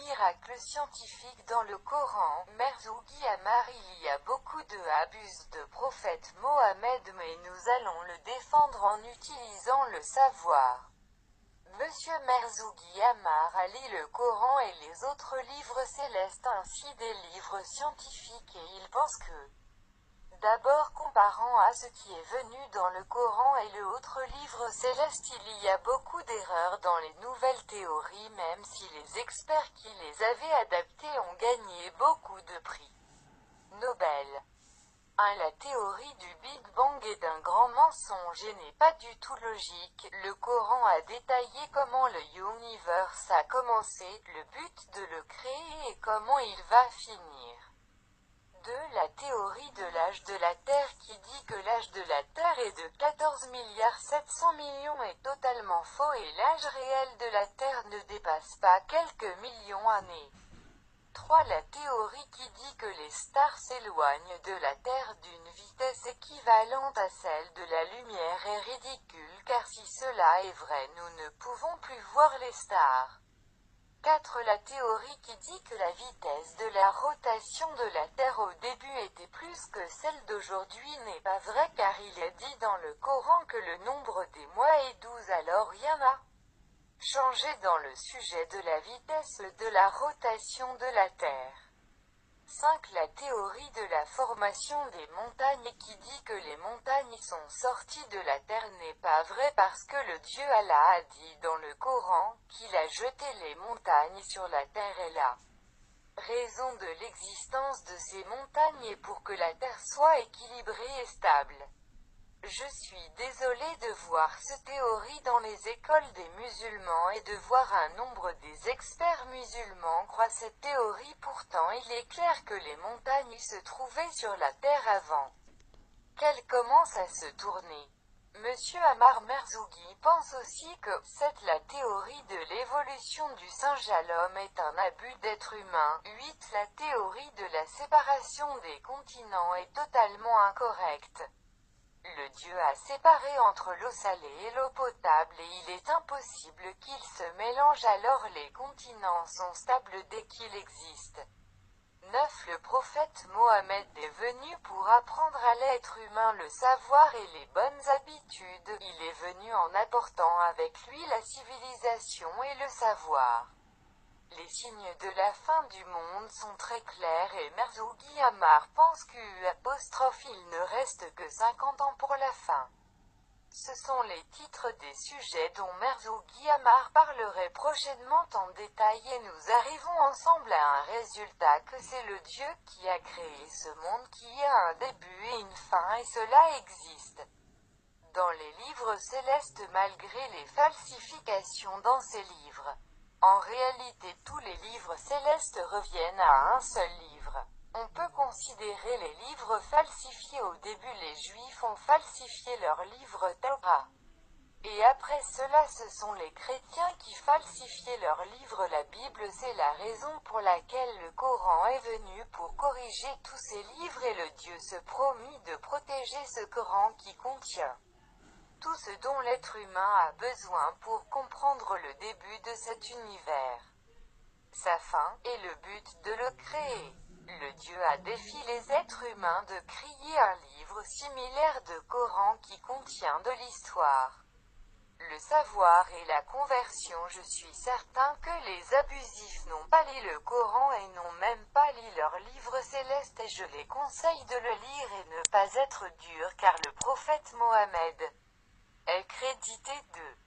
miracles scientifiques dans le Coran. Merzougi Ammar, il y a beaucoup de abus de prophète Mohammed, mais nous allons le défendre en utilisant le savoir. Monsieur Merzougi Ammar a lu le Coran et les autres livres célestes ainsi des livres scientifiques et il pense que, d'abord comparant à ce qui est venu dans le Coran et le autre livre céleste, il y a beaucoup d'erreurs dans les nouvelles théories, même si les experts qui les avaient adaptées ont gagné beaucoup de prix Nobel. 1. La théorie du Big Bang est d'un grand mensonge et n'est pas du tout logique. Le Coran a détaillé comment le universe a commencé, le but de le créer et comment il va finir. 2. La théorie de l'âge de la Terre qui dit que l'âge de la Terre est de 14,7 milliards est totalement faux et l'âge réel de la Terre ne dépasse pas quelques millions d'années. 3. La théorie qui dit que les stars s'éloignent de la Terre d'une vitesse équivalente à celle de la lumière est ridicule car si cela est vrai nous ne pouvons plus voir les stars. 4. La théorie qui dit que la vitesse de la rotation de la Terre au début était plus que celle d'aujourd'hui n'est pas vraie car il est dit dans le Coran que le nombre des mois est 12 alors rien n'a changé dans le sujet de la vitesse de la rotation de la Terre. 5. La théorie de la formation des montagnes qui dit que les montagnes sont sorties de la terre n'est pas vrai parce que le Dieu Allah a dit dans le Coran qu'il a jeté les montagnes sur la terre et la raison de l'existence de ces montagnes est pour que la terre soit équilibrée et stable. Je suis désolé de voir cette théorie dans les écoles des musulmans et de voir un nombre des experts musulmans croient cette théorie. Pourtant il est clair que les montagnes se trouvaient sur la terre avant qu'elles commencent à se tourner. Monsieur Ammar Merzougi pense aussi que la théorie de l'évolution du singe à l'homme est un abus d'être humain. 8. La théorie de la séparation des continents est totalement incorrecte. Le Dieu a séparé entre l'eau salée et l'eau potable et il est impossible qu'ils se mélangent alors les continents sont stables dès qu'ils existent. 9. Le prophète Mohammed est venu pour apprendre à l'être humain le savoir et les bonnes habitudes. Il est venu en apportant avec lui la civilisation et le savoir. Les signes de la fin du monde sont très clairs et Merzougi Ammar pense qu'il ne reste que 50 ans pour la fin. Ce sont les titres des sujets dont Merzougi Ammar parlerait prochainement en détail et nous arrivons ensemble à un résultat que c'est le Dieu qui a créé ce monde qui a un début et une fin et cela existe dans les livres célestes malgré les falsifications dans ces livres. En réalité tous les livres célestes reviennent à un seul livre. On peut considérer les livres falsifiés au début les Juifs ont falsifié leur livre Torah. Et après cela ce sont les chrétiens qui falsifiaient leur livre la Bible c'est la raison pour laquelle le Coran est venu pour corriger tous ces livres et le Dieu se promit de protéger ce Coran qui contient tout ce dont l'être humain a besoin pour comprendre le début de cet univers, sa fin, et le but de le créer. Le Dieu a défié les êtres humains de créer un livre similaire de Coran qui contient de l'histoire, le savoir et la conversion. Je suis certain que les abusifs n'ont pas lu le Coran et n'ont même pas lu leur livre céleste et je les conseille de le lire et ne pas être dur car le prophète Mohammed est crédité de